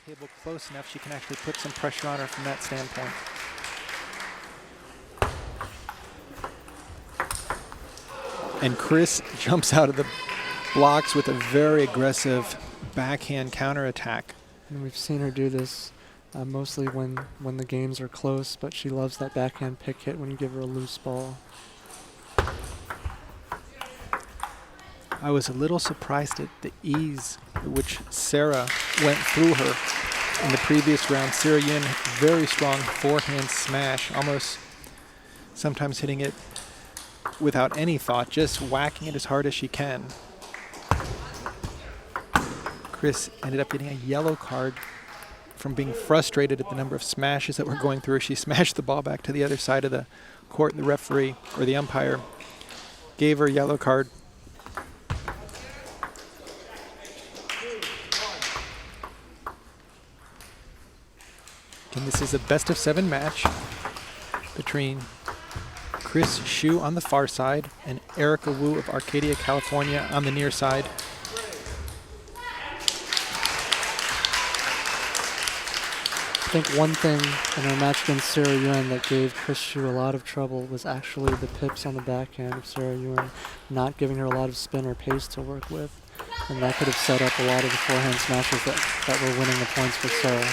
table close enough, she can actually put some pressure on her from that standpoint. And Chris jumps out of the blocks with a very aggressive backhand counterattack. And we've seen her do this mostly when the games are close, but she loves that backhand pick hit when you give her a loose ball. I was a little surprised at the ease at which Sarah went through her in the previous round. Sarah Yun, very strong forehand smash, almost sometimes hitting it without any thought, just whacking it as hard as she can. Chris ended up getting a yellow card from being frustrated at the number of smashes that were going through her. She smashed the ball back to the other side of the court, and the referee, or the umpire, gave her a yellow card. And this is a best-of-7 match between Chris Xu on the far side and Erica Wu of Arcadia, California on the near side. I think one thing in our match against Sarah Yuan that gave Chris Xu a lot of trouble was actually the pips on the backhand of Sarah Yuan, not giving her a lot of spin or pace to work with. And that could have set up a lot of the forehand smashes that were winning the points for Sarah.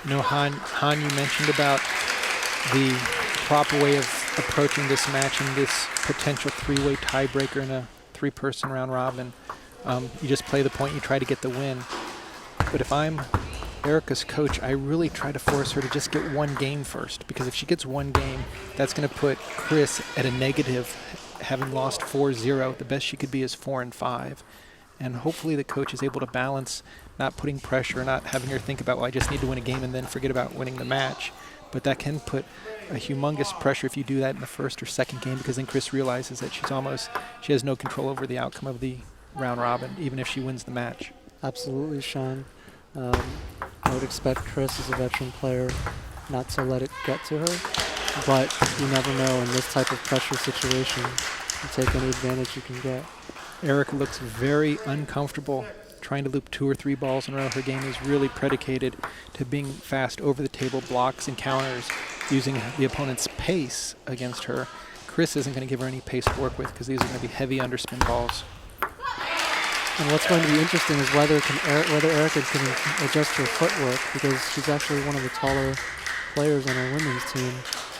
You know, Han, you mentioned about the proper way of approaching this match and this potential three-way tiebreaker in a three-person round robin. You just play the point, you try to get the win. But if I'm Erica's coach, I really try to force her to just get one game first, because if she gets one game, that's going to put Chris at a negative, having lost 4-0. The best she could be is 4-5. And hopefully the coach is able to balance not putting pressure, not having her think about, well, I just need to win a game and then forget about winning the match. But that can put a humongous pressure if you do that in the first or second game, because then Chris realizes that she has no control over the outcome of the round robin, even if she wins the match. Absolutely, Sean. I would expect Chris, as a veteran player, not to let it get to her, but you never know in this type of pressure situation. You take any advantage you can get. Erica looks very uncomfortable trying to loop 2 or 3 balls in a row. Her game is really predicated to being fast over the table blocks and counters, using the opponent's pace against her. Chris isn't going to give her any pace to work with, because these are going to be heavy underspin balls. And what's going to be interesting is whether Erica can adjust her footwork, because she's actually one of the taller players on our women's team.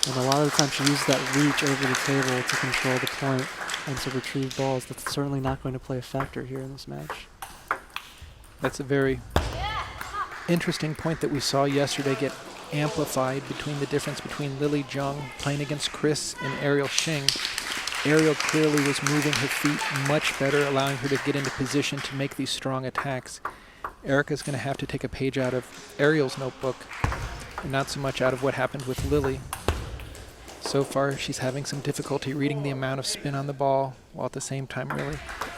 And a lot of the time she uses that reach over the table to control the point and to retrieve balls. That's certainly not going to play a factor here in this match. That's a very interesting point that we saw yesterday get amplified between the difference between Lily Zhang playing against Chris and Ariel Xing. Ariel clearly was moving her feet much better, allowing her to get into position to make these strong attacks. Erica's going to have to take a page out of Ariel's notebook and not so much out of what happened with Lily. So far, she's having some difficulty reading the amount of spin on the ball, while at the same time really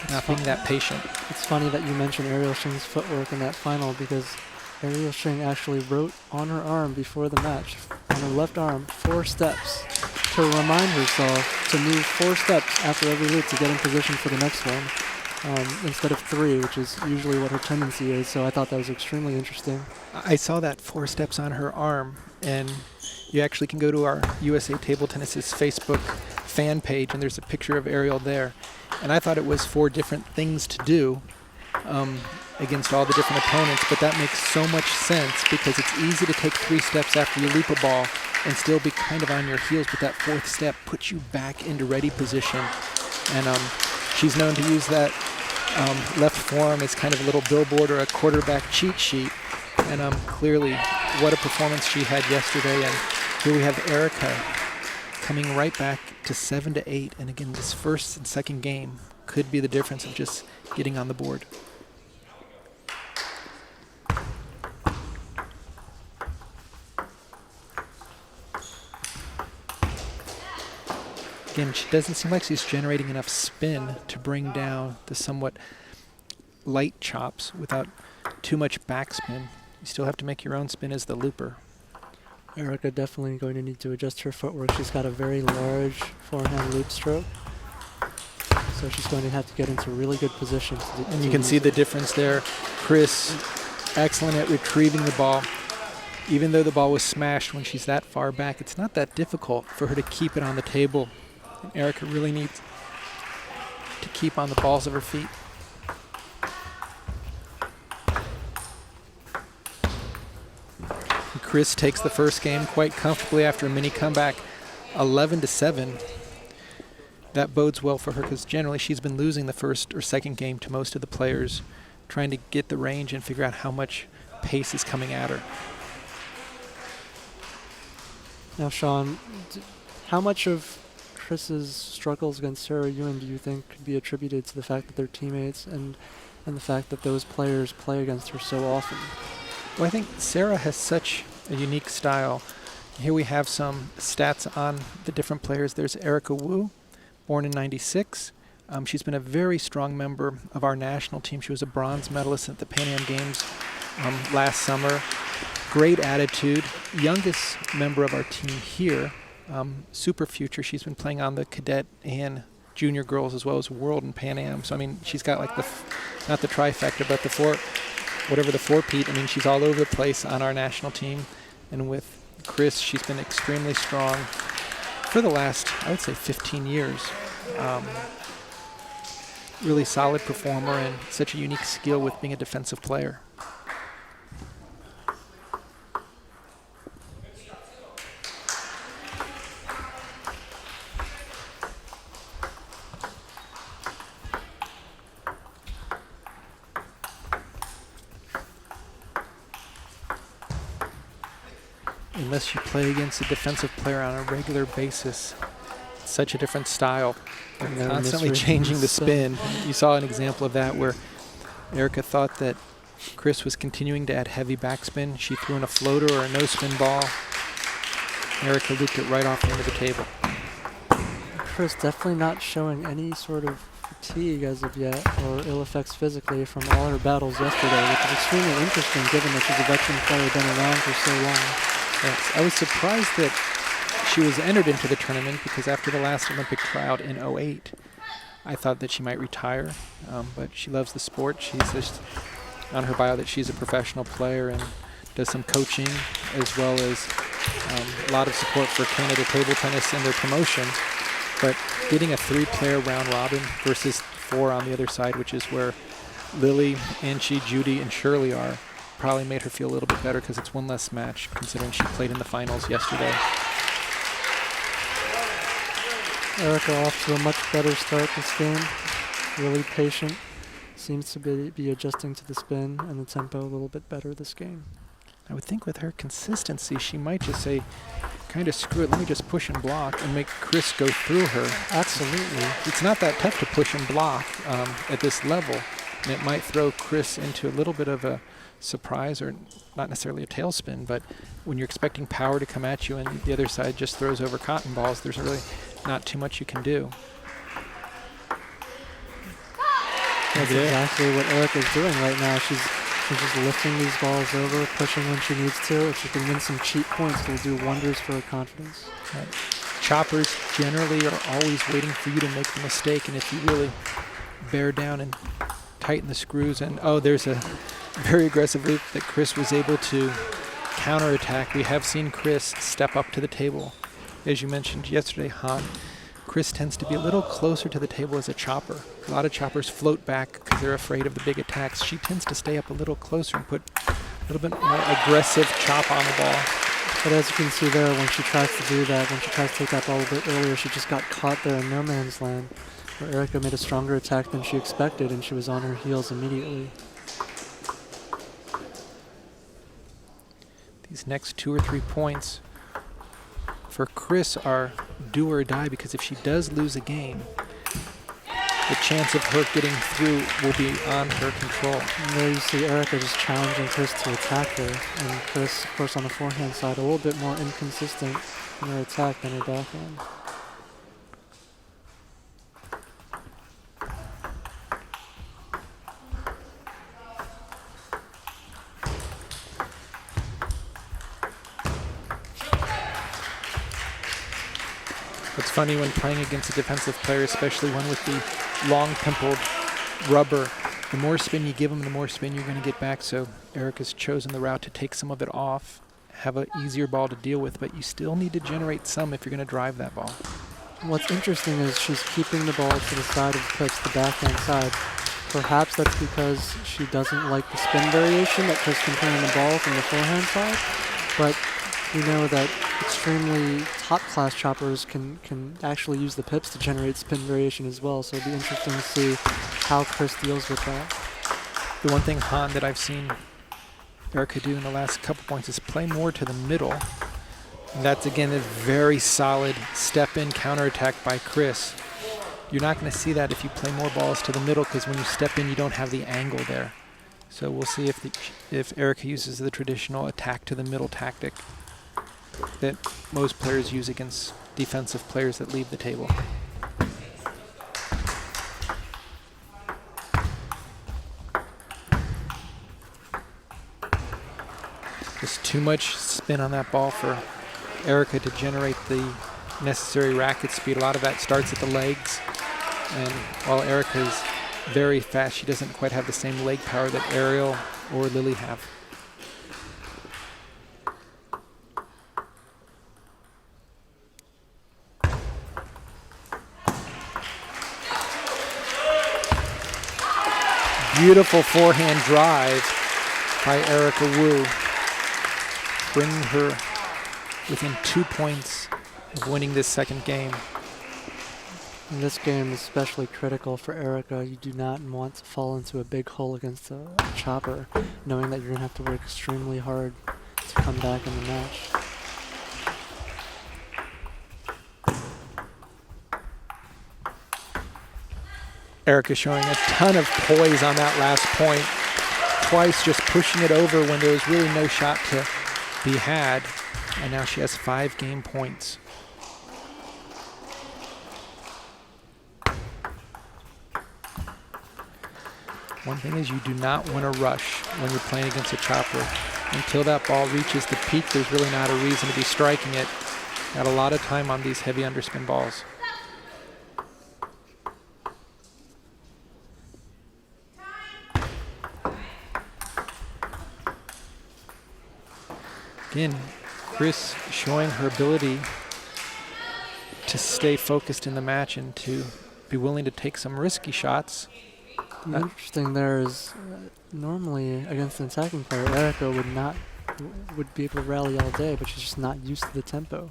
not being that patient. It's funny that you mentioned Ariel Xing's footwork in that final, because Ariel Xing actually wrote on her arm before the match, on her left arm, 4 steps to remind herself to move 4 steps after every loop to get in position for the next one, instead of 3, which is usually what her tendency is. So I thought that was extremely interesting. I saw that 4 steps on her arm, and you actually can go to our USA Table Tennis's Facebook fan page, and there's a picture of Ariel there. And I thought it was 4 different things to do against all the different opponents, but that makes so much sense, because it's easy to take 3 steps after you loop a ball and still be kind of on your heels, but that 4th step puts you back into ready position. And she's known to use that left forearm as kind of a little billboard or a quarterback cheat sheet. And clearly, what a performance she had yesterday. And here we have Erica coming right back to 7-8. And again, this first and second game could be the difference of just getting on the board. Again, she doesn't seem like she's generating enough spin to bring down the somewhat light chops without too much backspin. You still have to make your own spin as the looper. Erica definitely going to need to adjust her footwork. She's got a very large forehand loop stroke, so she's going to have to get into really good position. And you can see the difference there. Chris, excellent at retrieving the ball. Even though the ball was smashed when she's that far back, it's not that difficult for her to keep it on the table. And Erica really needs to keep on the balls of her feet. And Chris takes the first game quite comfortably after a mini comeback, 11-7. That bodes well for her because generally she's been losing the first or second game to most of the players, trying to get the range and figure out how much pace is coming at her. Now, Sean, how much of Chris's struggles against Sarah Ewan do you think could be attributed to the fact that they're teammates and the fact that those players play against her so often? Well, I think Sarah has such a unique style. Here we have some stats on the different players. There's Erica Wu, born in '96. She's been a very strong member of our national team. She was a bronze medalist at the Pan Am Games last summer. Great attitude. Youngest member of our team here, super future. She's been playing on the cadet and junior girls as well as world and Pan Am. So, I mean, she's got like not the trifecta, but the four-peat. I mean, she's all over the place on our national team. And with Chris, she's been extremely strong for the last, I would say, 15 years. Really solid performer and such a unique skill with being a defensive player. Unless you play against a defensive player on a regular basis, it's such a different style. They're constantly changing the spin. You saw an example of that where Erica thought that Chris was continuing to add heavy backspin. She threw in a floater or a no-spin ball. Erica looped it right off the end of the table. Chris definitely not showing any sort of fatigue as of yet or ill effects physically from all her battles yesterday, which is extremely interesting given that she's a veteran player, been around for so long. Yes, I was surprised that she was entered into the tournament because after the last Olympic tryout in '08, I thought that she might retire, but she loves the sport. She's just on her bio that she's a professional player and does some coaching as well as a lot of support for Canada Table Tennis in their promotion. But getting a 3-player round robin versus 4 on the other side, which is where Lily, Angie, Judy, and Shirley are, probably made her feel a little bit better because it's one less match considering she played in the finals yesterday. Erica off to a much better start this game. Really patient. Seems to be adjusting to the spin and the tempo a little bit better this game. I would think with her consistency, she might just say, kind of screw it, let me just push and block and make Chris go through her. Absolutely. It's not that tough to push and block at this level. And it might throw Chris into a little bit of a surprise, or not necessarily a tailspin, but when you're expecting power to come at you and the other side just throws over cotton balls, there's really not too much you can do. That's exactly what Erica's doing right now. She's just lifting these balls over, pushing when she needs to. If she can win some cheap points, it'll do wonders for her confidence. Right. Choppers generally are always waiting for you to make the mistake, and if you really bear down and tighten the screws, and there's a very aggressive loop that Chris was able to counterattack. We have seen Chris step up to the table. As you mentioned yesterday, Han, Chris tends to be a little closer to the table as a chopper. A lot of choppers float back because they're afraid of the big attacks. She tends to stay up a little closer and put a little bit more aggressive chop on the ball. But as you can see there, when she tries to do that, when she tries to take that ball a bit earlier, she just got caught there in no man's land, where Erica made a stronger attack than she expected, and she was on her heels immediately. These next 2 or 3 points for Chris are do or die, because if she does lose a game, the chance of her getting through will be on her control. And there you see Erica just challenging Chris to attack her, and Chris, of course, on the forehand side, a little bit more inconsistent in her attack than her backhand. It's funny when playing against a defensive player, especially one with the long pimpled rubber, the more spin you give them, the more spin you're going to get back. So Erica's chosen the route to take some of it off, have an easier ball to deal with, but you still need to generate some if you're going to drive that ball. What's interesting is she's keeping the ball to the side of the pitch, the backhand side. Perhaps that's because she doesn't like the spin variation that Chris can play on the ball from the forehand side, but we know that extremely top-class choppers can actually use the pips to generate spin variation as well, so it'll be interesting to see how Chris deals with that. The one thing, Han, that I've seen Erica do in the last couple points is play more to the middle. And that's, again, a very solid step-in counterattack by Chris. You're not going to see that if you play more balls to the middle, because when you step in, you don't have the angle there. So we'll see if Erica uses the traditional attack to the middle tactic that most players use against defensive players that leave the table. Just too much spin on that ball for Erica to generate the necessary racket speed. A lot of that starts at the legs, and while Erica's very fast, she doesn't quite have the same leg power that Ariel or Lily have. Beautiful forehand drive by Erica Wu, bringing her within 2 points of winning this second game. In this game is especially critical for Erica. You do not want to fall into a big hole against a chopper, knowing that you're going to have to work extremely hard to come back in the match. Erica showing a ton of poise on that last point. Twice just pushing it over when there was really no shot to be had. And now she has 5 game points. One thing is, you do not want to rush when you're playing against a chopper. Until that ball reaches the peak, there's really not a reason to be striking it. Got a lot of time on these heavy underspin balls. Again, Chris showing her ability to stay focused in the match and to be willing to take some risky shots. The interesting there is normally against an attacking player, Erica would be able to rally all day, but she's just not used to the tempo.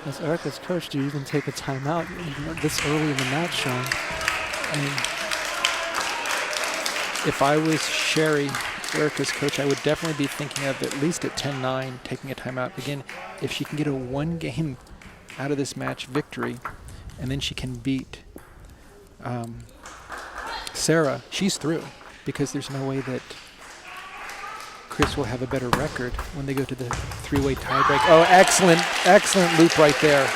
As Erica's coach, do you even take a timeout this early in the match, Sean? I mean, if I was Sherry, Erica's coach, I would definitely be thinking of, at least at 10-9, taking a timeout. Again, if she can get a 1 game out of this match victory, and then she can beat Sarah, she's through, because there's no way that Chris will have a better record when they go to the 3-way tiebreak. Oh, excellent loop right there.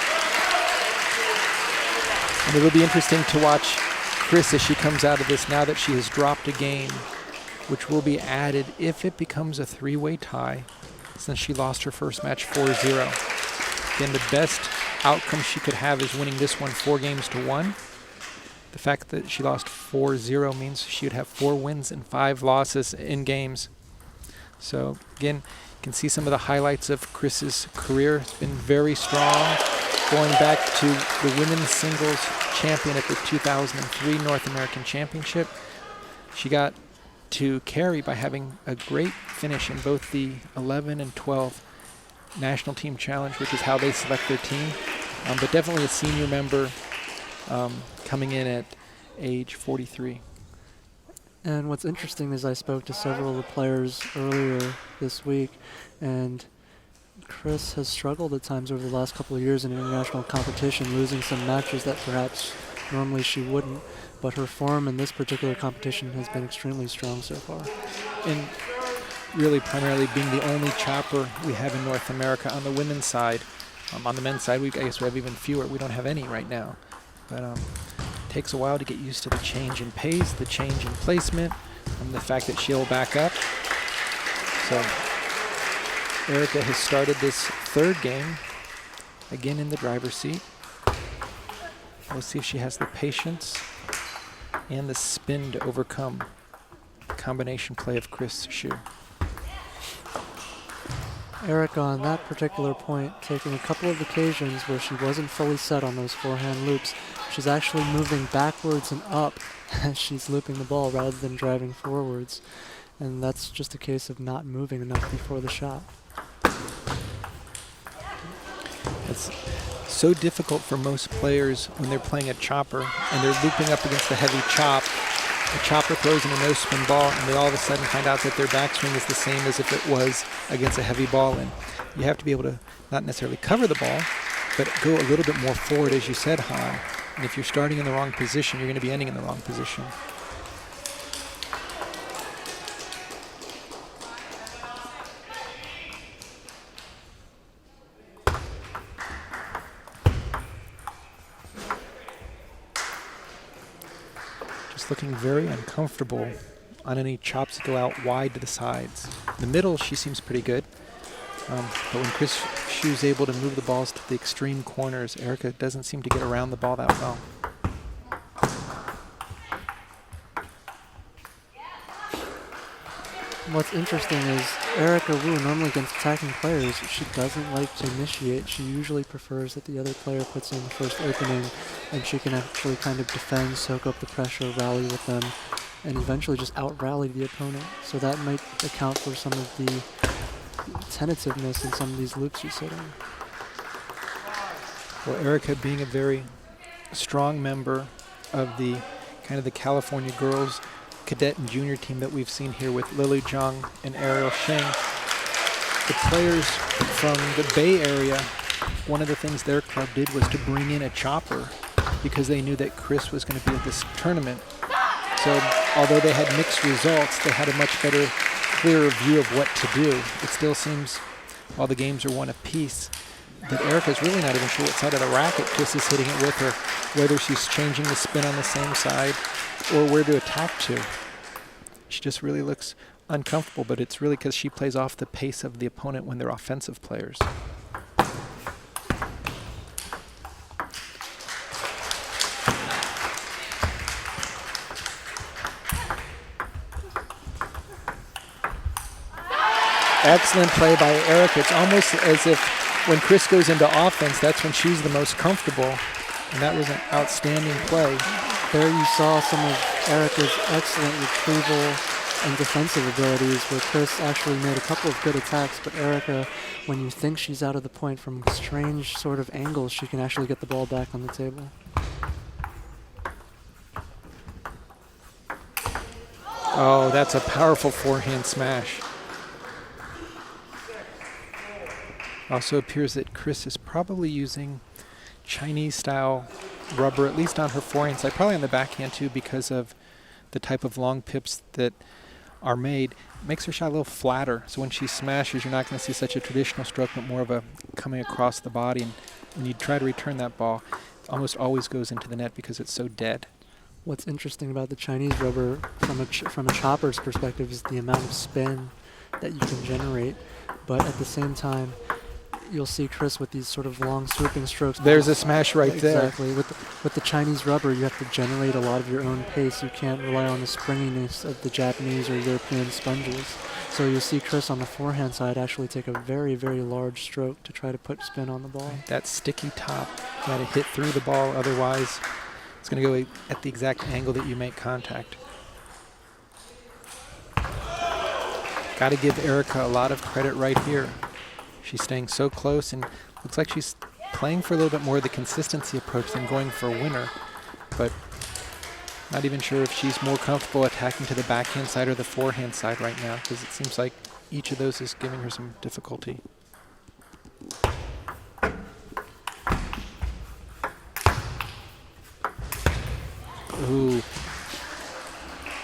And it'll be interesting to watch Chris as she comes out of this now that she has dropped a game, which will be added if it becomes a 3-way tie, since she lost her first match 4-0. Again, the best outcome she could have is winning this one 4-1. The fact that she lost 4-0 means she would have 4 wins and 5 losses in games. So again, you can see some of the highlights of Chris's career. It's been very strong, going back to the women's singles champion at the 2003 North American Championship. She got to Cary by having a great finish in both the 11 and 12 National Team Challenge, which is how they select their team. But definitely a senior member coming in at age 43. And what's interesting is I spoke to several of the players earlier this week, and Chris has struggled at times over the last couple of years in international competition, losing some matches that perhaps normally she wouldn't, but her form in this particular competition has been extremely strong so far. And really primarily being the only chopper we have in North America on the women's side. On the men's side, I guess we have even fewer. We don't have any right now. But takes a while to get used to the change in pace, the change in placement, and the fact that she'll back up. So Erica has started this third game, again in the driver's seat. We'll see if she has the patience and the spin to overcome the combination play of Chris' shoe. Erica on that particular point taking a couple of occasions where she wasn't fully set on those forehand loops. She's actually moving backwards and up as she's looping the ball rather than driving forwards. And that's just a case of not moving enough before the shot. It's so difficult for most players when they're playing a chopper and they're looping up against the heavy chop. The chopper throws in a no-spin ball, and they all of a sudden find out that their backswing is the same as if it was against a heavy ball. And you have to be able to not necessarily cover the ball, but go a little bit more forward, as you said, Han. And if you're starting in the wrong position, you're going to be ending in the wrong position. Looking very uncomfortable on any chops that go out wide to the sides. In the middle, she seems pretty good. But when Chris Shue's able to move the balls to the extreme corners, Erica doesn't seem to get around the ball that well. What's interesting is Erica Wu, normally against attacking players, she doesn't like to initiate. She usually prefers that the other player puts in the first opening, and she can actually kind of defend, soak up the pressure, rally with them, and eventually just out-rally the opponent. So that might account for some of the tentativeness in some of these loops she's hitting. Well, Erica being a very strong member of the kind of the California girls cadet and junior team that we've seen here with Lily Zhang and Ariel Sheng. The players from the Bay Area, one of the things their club did was to bring in a chopper because they knew that Chris was going to be at this tournament. So although they had mixed results, they had a much better, clearer view of what to do. It still seems, while the games are one apiece, that Erica's really not even sure what side of the racket Chris is hitting it with, or whether she's changing the spin on the same side or where to attack to. She just really looks uncomfortable, but it's really because she plays off the pace of the opponent when they're offensive players. Excellent play by Erica. It's almost as if when Chris goes into offense, that's when she's the most comfortable. And that was an outstanding play. There you saw some of Erica's excellent retrieval and defensive abilities, where Chris actually made a couple of good attacks, but Erica, when you think she's out of the point from strange sort of angles, she can actually get the ball back on the table. Oh, that's a powerful forehand smash. Also appears that Chris is probably using Chinese-style rubber, at least on her forehand side, probably on the backhand too, because of the type of long pips that are made. It makes her shot a little flatter, so when she smashes, you're not going to see such a traditional stroke, but more of a coming across the body. And when you try to return that ball, it almost always goes into the net because it's so dead. What's interesting about the Chinese rubber from a chopper's perspective is the amount of spin that you can generate, but at the same time, you'll see Chris with these sort of long swooping strokes. There's a smash right there. Exactly. With the Chinese rubber, you have to generate a lot of your own pace. You can't rely on the springiness of the Japanese or European sponges. So you'll see Chris on the forehand side actually take a very, very large stroke to try to put spin on the ball. That sticky top, you got to hit through the ball, otherwise it's going to go at the exact angle that you make contact. Got to give Erica a lot of credit right here. She's staying so close, and looks like she's playing for a little bit more of the consistency approach than going for a winner. But not even sure if she's more comfortable attacking to the backhand side or the forehand side right now, because it seems like each of those is giving her some difficulty. Ooh.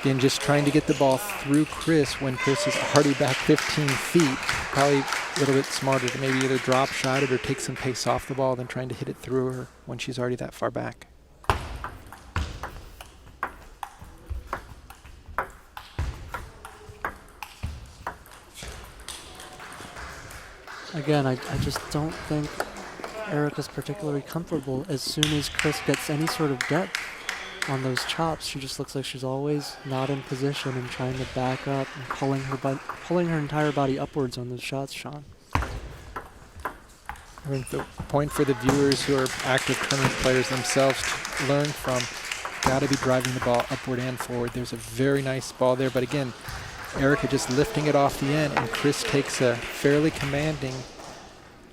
Again, just trying to get the ball through Chris when Chris is already back 15 feet. Probably a little bit smarter to maybe either drop shot it or take some pace off the ball than trying to hit it through her when she's already that far back. Again, I just don't think Erica's particularly comfortable as soon as Chris gets any sort of depth on those chops. She just looks like she's always not in position and trying to back up and pulling her entire body upwards on those shots, Sean. I think the point for the viewers who are active tournament players themselves to learn from, got to be driving the ball upward and forward. There's a very nice ball there, but again, Erica just lifting it off the end, and Chris takes a fairly commanding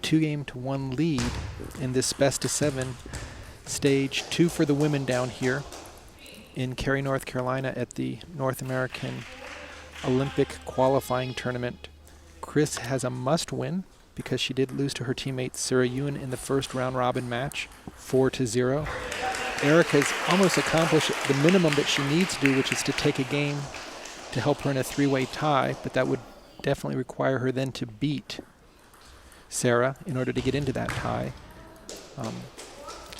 2-1 lead in this best-of-7 stage 2 for the women down here in Cary, North Carolina at the North American Olympic qualifying tournament. Chris has a must-win because she did lose to her teammate Sarah Ewan in the first round-robin match, 4-0. Erica's almost accomplished the minimum that she needs to do, which is to take a game to help her in a 3-way tie, but that would definitely require her then to beat Sarah in order to get into that tie.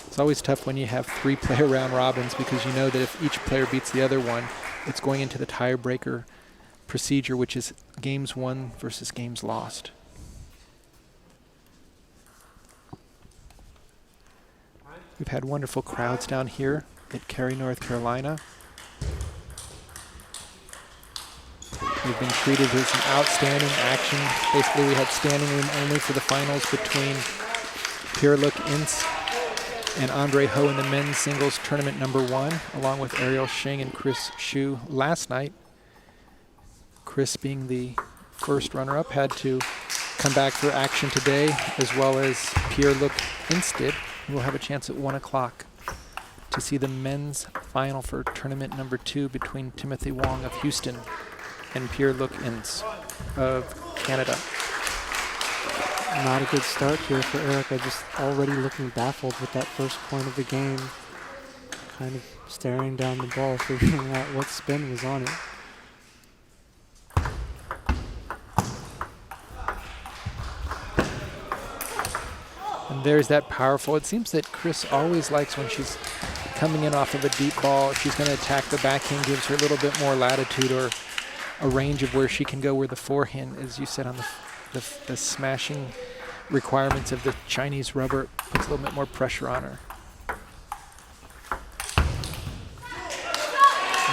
It's always tough when you have 3-player round robins because you know that if each player beats the other one, it's going into the tiebreaker procedure, which is games won versus games lost. We've had wonderful crowds down here at Cary, North Carolina. We've been treated as an outstanding action. Basically, we had standing room only for the finals between Pierre-Luc Ince and Andre Ho in the men's singles tournament #1, along with Ariel Shing and Chris Xu last night. Chris, being the first runner-up, had to come back for action today, as well as Pierre-Luc Ince did. We'll have a chance at 1 o'clock to see the men's final for tournament #2 between Timothy Wong of Houston and Pierre-Luc Ince of Canada. Not a good start here for Erica, just already looking baffled with that first point of the game. Kind of staring down the ball, figuring out what spin was on it. And there's that powerful, it seems that Chris always likes when she's coming in off of a deep ball, she's going to attack the backhand, gives her a little bit more latitude or a range of where she can go, where the forehand, as you said, on the smashing requirements of the Chinese rubber, puts a little bit more pressure on her.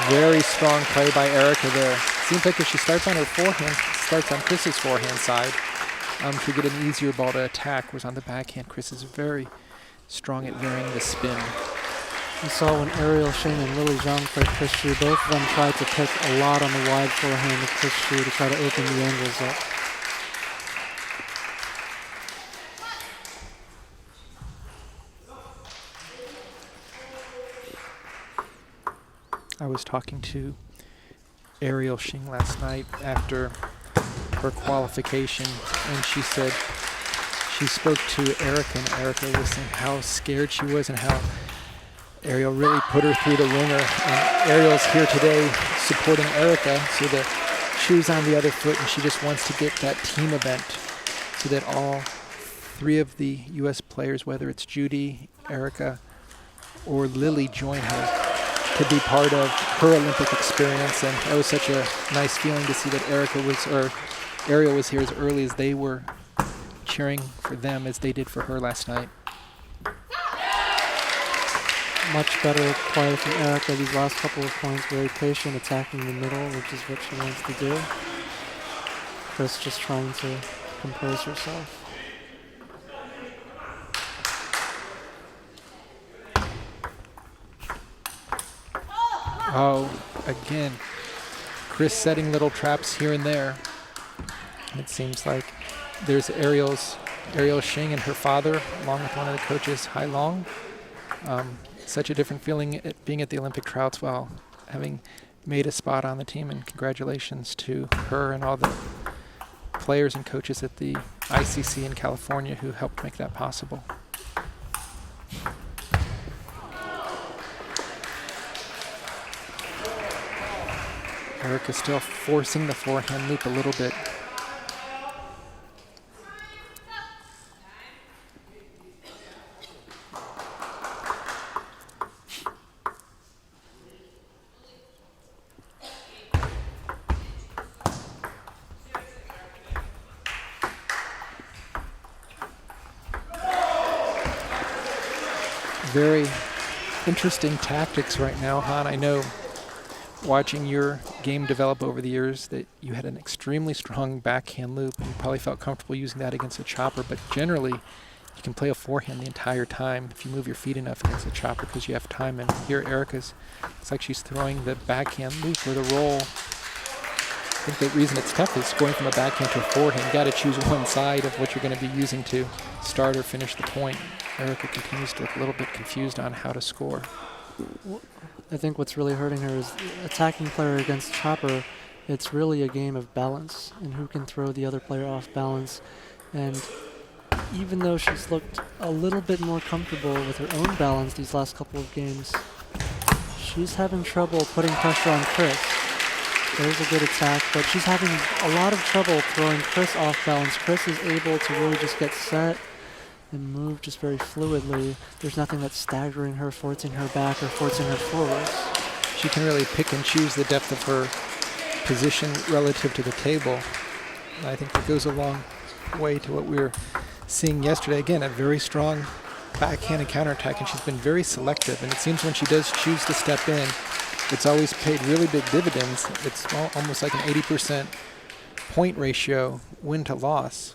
Very strong play by Erica there. Seems like if she starts on her forehand, starts on Chris's forehand side, she'll get an easier ball to attack, whereas on the backhand, Chris is very strong at varying the spin. You saw when Ariel Shing and Lily Zhang played Chris Xu, both of them tried to pick a lot on the wide forehand of Chris Xu to try to open the angles up. I was talking to Ariel Shing last night after her qualification, and she said she spoke to Erica, and Erica was saying how scared she was and how Ariel really put her through the ringer. And Ariel's here today supporting Erica, so the shoe's on the other foot, and she just wants to get that team event so that all 3 of the U.S. players, whether it's Judy, Erica, or Lily, join her to be part of her Olympic experience. And that was such a nice feeling to see that Ariel was here as early as they were cheering for them as they did for her last night. Much better play from Erica these last couple of points, very patient, attacking the middle, which is what she wants to do. Chris just trying to compose herself. Oh, again, Chris setting little traps here and there. It seems like there's Ariel Shing and her father, along with one of the coaches, Hai Long. Such a different feeling at being at the Olympic tryouts while having made a spot on the team, and congratulations to her and all the players and coaches at the ICC in California who helped make that possible. Erica still forcing the forehand loop a little bit. Very interesting tactics right now, Han. I know watching your game develop over the years that you had an extremely strong backhand loop and you probably felt comfortable using that against a chopper, but generally you can play a forehand the entire time if you move your feet enough against a chopper because you have time. And here Erica's, it's like she's throwing the backhand loop or the roll. I think the reason it's tough is going from a backhand to a forehand. You got to choose one side of what you're going to be using to start or finish the point. Erica continues to look a little bit confused on how to score. I think what's really hurting her is attacking player against chopper. It's really a game of balance and who can throw the other player off balance. And even though she's looked a little bit more comfortable with her own balance these last couple of games, she's having trouble putting pressure on Chris. There's a good attack, but she's having a lot of trouble throwing Chris off balance. Chris is able to really just get set and move just very fluidly. There's nothing that's staggering her, forcing her back, or forcing her forwards. She can really pick and choose the depth of her position relative to the table. And I think that goes a long way to what we were seeing yesterday. Again, a very strong backhand and counterattack, and she's been very selective. And it seems when she does choose to step in, it's always paid really big dividends. It's almost like an 80% point ratio win to loss.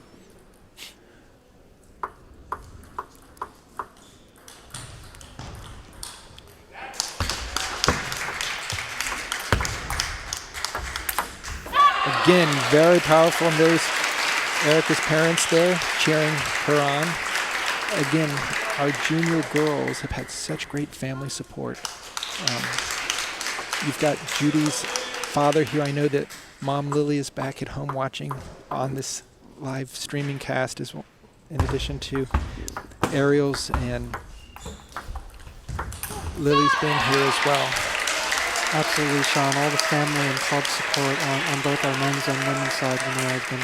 Again, very powerful, and there's Erica's parents there cheering her on. Again, our junior girls have had such great family support. You've got Judy's father here. I know that Mom Lily is back at home watching on this live streaming cast, as well, in addition to Ariel's, and Lily's been here as well. Absolutely, Sean. All the family and club support on both our men's and women's side has been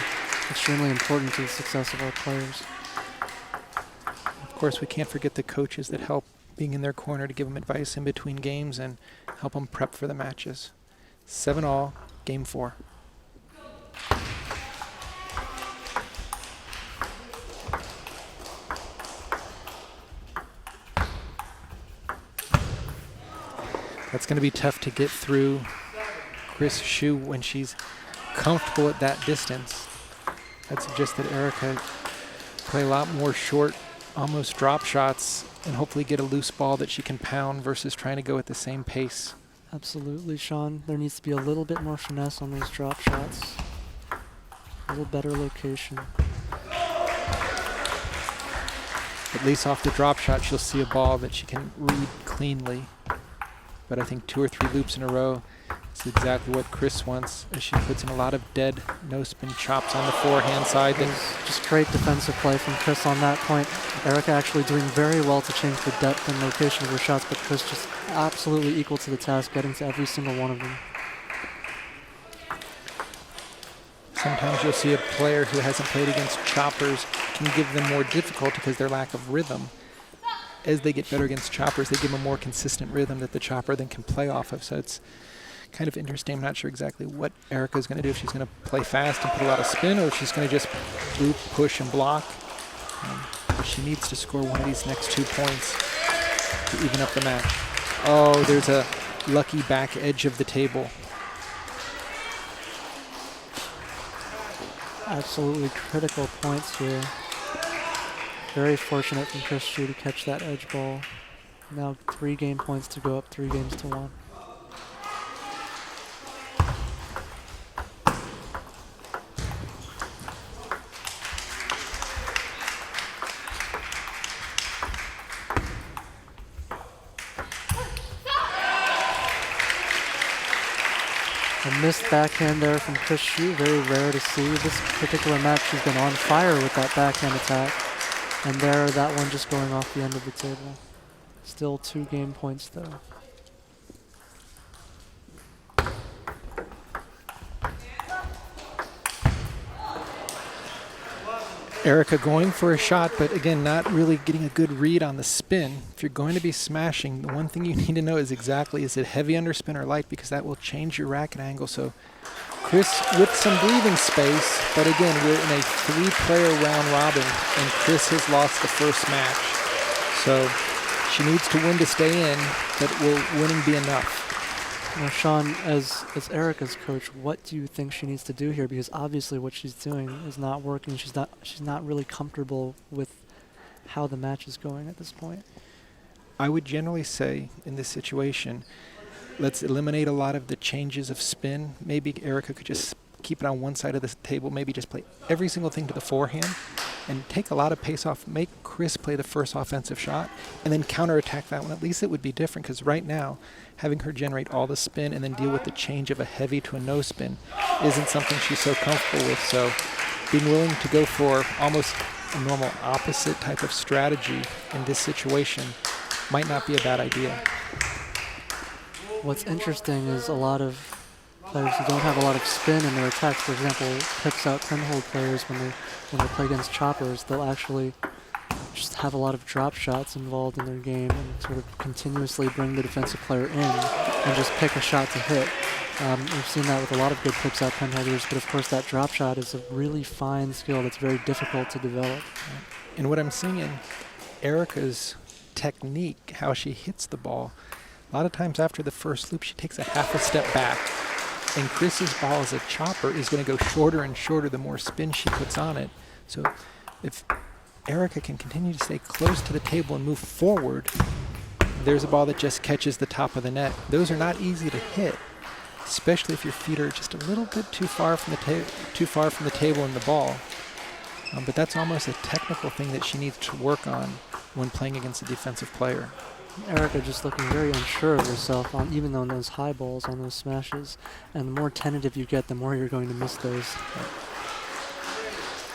extremely important to the success of our players. Of course, we can't forget the coaches that help being in their corner to give them advice in between games and help them prep for the matches. 7-all, game 4. That's going to be tough to get through Chris Hsu when she's comfortable at that distance. That suggests that Erica play a lot more short, almost drop shots, and hopefully get a loose ball that she can pound versus trying to go at the same pace. Absolutely, Sean. There needs to be a little bit more finesse on those drop shots. A little better location. At least off the drop shot, she'll see a ball that she can read cleanly. But I think 2 or 3 loops in a row is exactly what Chris wants, as she puts in a lot of dead no-spin chops on the forehand side. Just great defensive play from Chris on that point. Erica actually doing very well to change the depth and location of her shots, but Chris just absolutely equal to the task, getting to every single one of them. Sometimes you'll see a player who hasn't played against choppers can give them more difficulty because their lack of rhythm. As they get better against choppers, they give them a more consistent rhythm that the chopper then can play off of. So it's kind of interesting. I'm not sure exactly what Erica's going to do, if she's going to play fast and put a lot of spin, or if she's going to just loop, push, and block. She needs to score one of these next 2 points to even up the match. Oh, there's a lucky back edge of the table. Absolutely critical points here. Very fortunate from Chris Hsu to catch that edge ball. Now 3 game points to go up 3 games to 1. A missed backhand there from Chris Hsu, very rare to see. This particular match, she's been on fire with that backhand attack. And there, that one just going off the end of the table. Still 2 game points though. Erica going for a shot, but again, not really getting a good read on the spin. If you're going to be smashing, the one thing you need to know is exactly, is it heavy underspin or light, because that will change your racket angle. So Chris with some breathing space, but again, we're in a 3-player round robin, and Chris has lost the first match. So She needs to win to stay in, but will winning be enough? Now, Sean, as Erica's coach, what do you think she needs to do here? Because obviously what she's doing is not working. She's not really comfortable with how the match is going at this point. I would generally say in this situation, let's eliminate a lot of the changes of spin. Maybe Erica could just keep it on one side of the table, maybe just play every single thing to the forehand and take a lot of pace off, make Chris play the first offensive shot, and then counterattack that one. At least it would be different, because right now, having her generate all the spin and then deal with the change of a heavy to a no spin isn't something she's so comfortable with. So being willing to go for almost a normal opposite type of strategy in this situation might not be a bad idea. What's interesting is a lot of players who don't have a lot of spin in their attacks. For example, pips out pinhold players when they play against choppers, they'll actually just have a lot of drop shots involved in their game and sort of continuously bring the defensive player in and just pick a shot to hit. We've seen that with a lot of good pips out pinholders, but of course that drop shot is a really fine skill that's very difficult to develop. And what I'm seeing in Erica's technique, how she hits the ball, a lot of times after the first loop she takes a half a step back, and Chris's ball as a chopper is going to go shorter and shorter the more spin she puts on it. So if Erica can continue to stay close to the table and move forward, there's a ball that just catches the top of the net. Those are not easy to hit, especially if your feet are just a little bit too far from the table and the ball. But that's almost a technical thing that she needs to work on when playing against a defensive player. Erica just looking very unsure of herself, even on those high balls, on those smashes. And the more tentative you get, the more you're going to miss those.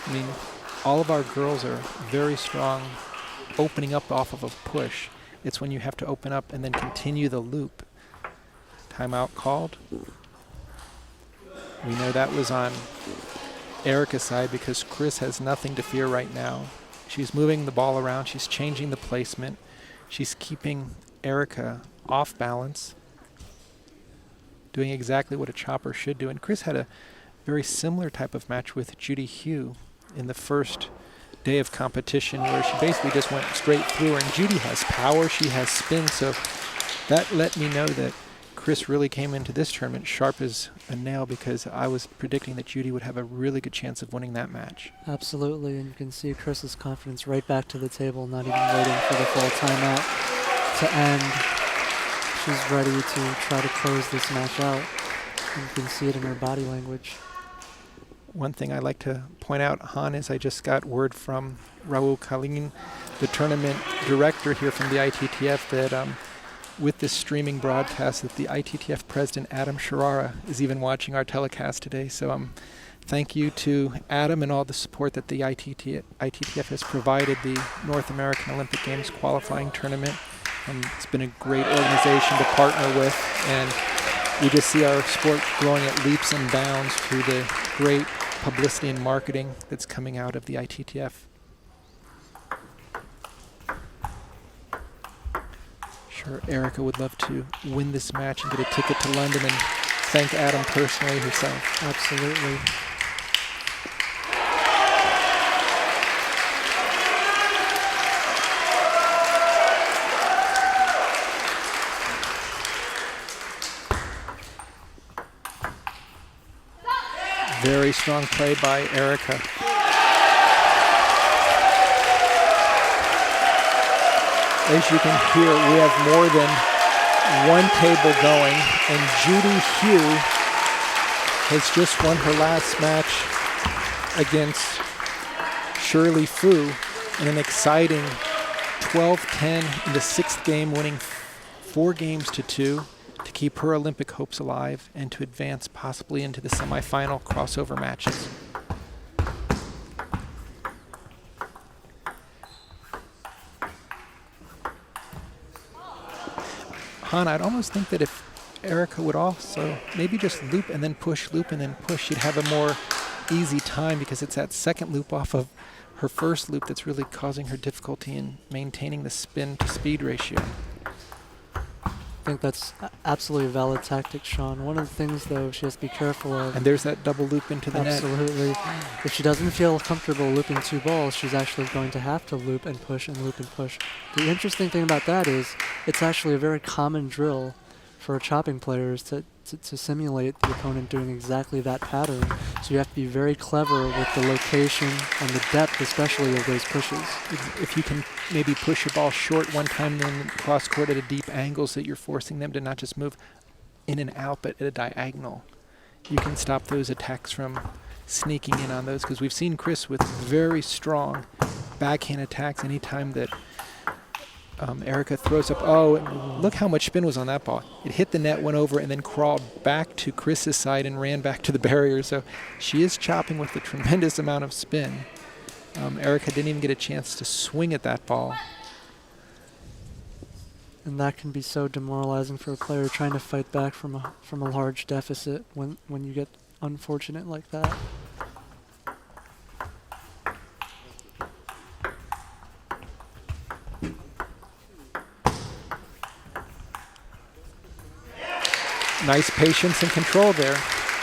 I mean, all of our girls are very strong opening up off of a push. It's when you have to open up and then continue the loop. Timeout called. We know that was on Erica's side because Chris has nothing to fear right now. She's moving the ball around. She's changing the placement. She's keeping Erica off balance, doing exactly what a chopper should do. And Chris had a very similar type of match with Judy Hugh in the first day of competition, where she basically just went straight through her. And Judy has power, she has spin, so that let me know that Chris really came into this tournament sharp as a nail, because I was predicting that Judy would have a really good chance of winning that match. Absolutely, and you can see Chris's confidence right back to the table, not even waiting for the full timeout to end. She's ready to try to close this match out. You can see it in her body language. One thing I'd like to point out, Han, is I just got word from Raul Kalin, the tournament director here from the ITTF, that with this streaming broadcast, that the ITTF president, Adam Sharara, is even watching our telecast today. So thank you to Adam and all the support that the ITTF has provided the North American Olympic Games qualifying tournament. It's been a great organization to partner with, and we just see our sport growing at leaps and bounds through the great publicity and marketing that's coming out of the ITTF. Sure, Erica would love to win this match and get a ticket to London and thank Adam personally herself. Absolutely. Very strong play by Erica. As you can hear, we have more than one table going, and Judy Hugh has just won her last match against Shirley Fu in an exciting 12-10 in the sixth game, winning 4-2 to keep her Olympic hopes alive and to advance possibly into the semifinal crossover matches. Han, I'd almost think that if Erica would also maybe just loop and then push, loop and then push, she'd have a more easy time, because it's that second loop off of her first loop that's really causing her difficulty in maintaining the spin to speed ratio. think that's absolutely a valid tactic, Sean. One of the things, though, she has to be careful of. And there's that double loop into the net. Absolutely. If she doesn't feel comfortable looping 2 balls, she's actually going to have to loop and push and loop and push. The interesting thing about that is it's actually a very common drill for chopping players to simulate the opponent doing exactly that pattern. So you have to be very clever with the location and the depth, especially of those pushes. If you can maybe push your ball short one time, then cross court at a deep angle, so that you're forcing them to not just move in and out, but at a diagonal, you can stop those attacks from sneaking in on those. Because we've seen Chris with very strong backhand attacks anytime that Erica throws up. Oh, look how much spin was on that ball. It hit the net, went over, and then crawled back to Chris's side and ran back to the barrier. So she is chopping with a tremendous amount of spin. Erica didn't even get a chance to swing at that ball. And that can be so demoralizing for a player trying to fight back from a large deficit when you get unfortunate like that. Nice patience and control there.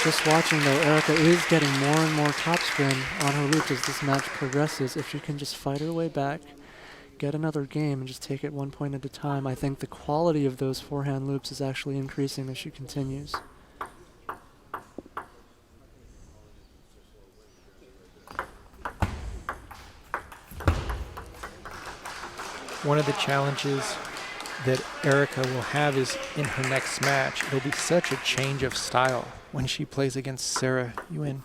Just watching, though, Erica is getting more and more topspin on her loop as this match progresses. If she can just fight her way back, get another game, and just take it 1 point at a time, I think the quality of those forehand loops is actually increasing as she continues. One of the challenges that Erica will have is in her next match. It'll be such a change of style when she plays against Sarah Ewan,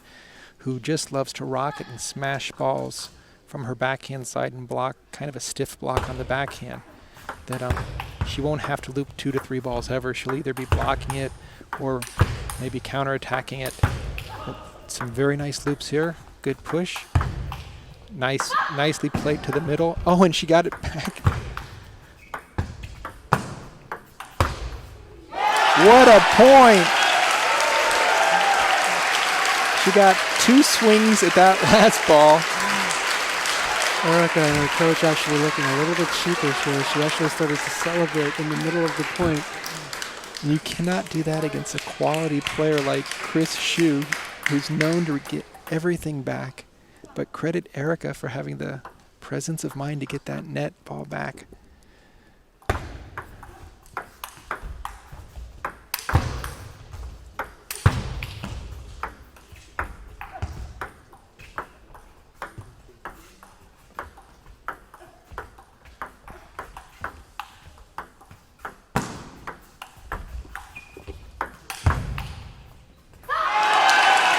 who just loves to rocket and smash balls from her backhand side and block, kind of a stiff block on the backhand, that she won't have to loop 2 to 3 balls ever. She'll either be blocking it or maybe counterattacking it. Some very nice loops here. Good push. Nicely played to the middle. Oh, and she got it back. What a point! She got 2 swings at that last ball. Erica and her coach actually looking a little bit sheepish here. She actually started to celebrate in the middle of the point. You cannot do that against a quality player like Chris Hsu, who's known to get everything back. But credit Erica for having the presence of mind to get that net ball back.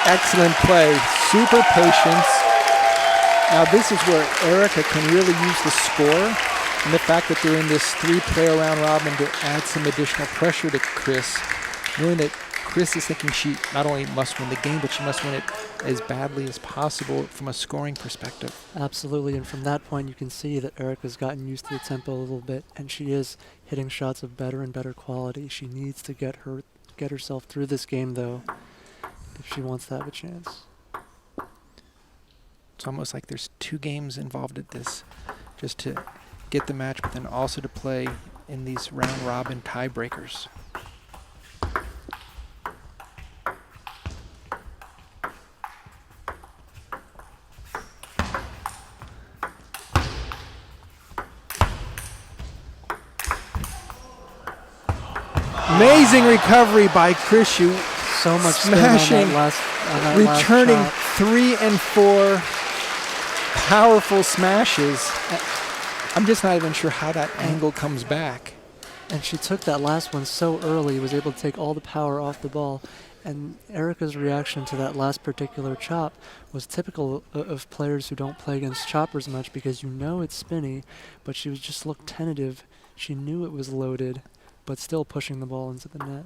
Excellent play, super patience. Now this is where Erica can really use the score and the fact that they're in this 3-player round robin to add some additional pressure to Chris, knowing that Chris is thinking she not only must win the game, but she must win it as badly as possible from a scoring perspective. Absolutely, and from that point you can see that Erica's gotten used to the tempo a little bit, and she is hitting shots of better and better quality. She needs to get herself through this game, though, if she wants to have a chance. It's almost like there's 2 games involved at this, just to get the match, but then also to play in these round robin tiebreakers. Amazing recovery by Chris Hsu. So much Smashing, returning last 3 and 4 powerful smashes. I'm just not even sure how that angle comes back. And she took that last one so early, was able to take all the power off the ball. And Erica's reaction to that last particular chop was typical of players who don't play against choppers much, because you know it's spinny, but she was just looked tentative. She knew it was loaded, but still pushing the ball into the net.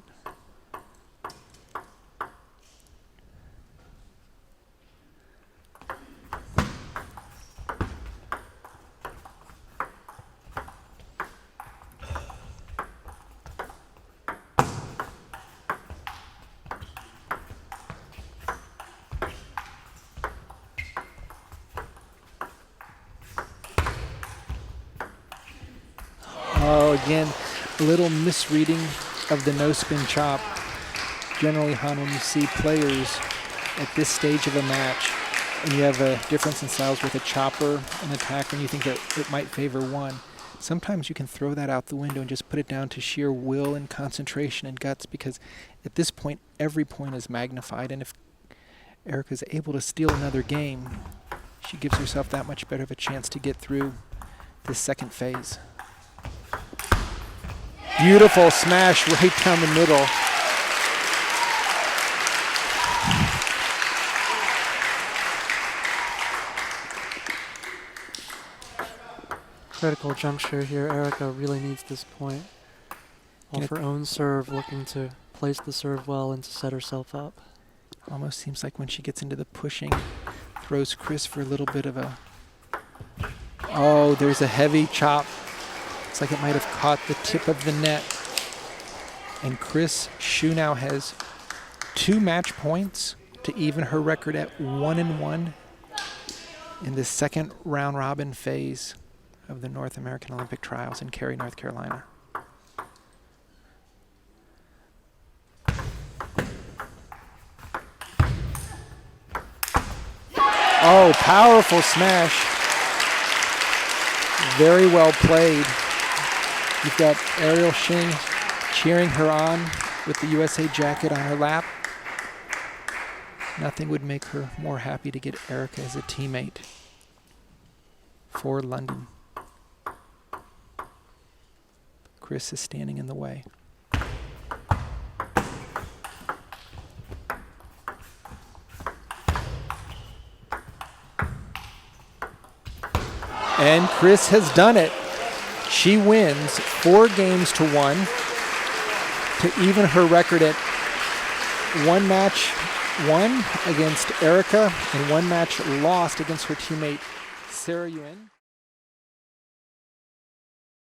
Oh, again, a little misreading of the no-spin chop. Generally, Han, when you see players at this stage of a match and you have a difference in styles with a chopper and attacker and you think that it might favor one, sometimes you can throw that out the window and just put it down to sheer will and concentration and guts, because at this point, every point is magnified, and if Erica's able to steal another game, she gives herself that much better of a chance to get through this second phase. Beautiful smash right down the middle. Critical juncture here. Erica really needs this point. Off her own serve, looking to place the serve well and to set herself up. Almost seems like when she gets into the pushing, throws Chris for a little bit of a... Oh, there's a heavy chop. Looks like it might have caught the tip of the net. And Chris Shu now has 2 match points to even her record at 1-1 in the second round robin phase of the North American Olympic Trials in Cary, North Carolina. Oh, powerful smash. Very well played. You've got Ariel Shing cheering her on with the USA jacket on her lap. Nothing would make her more happy to get Erica as a teammate for London. Chris is standing in the way. And Chris has done it. She wins 4 games to 1 to even her record at 1 match won against Erica and 1 match lost against her teammate Sarah Yuen.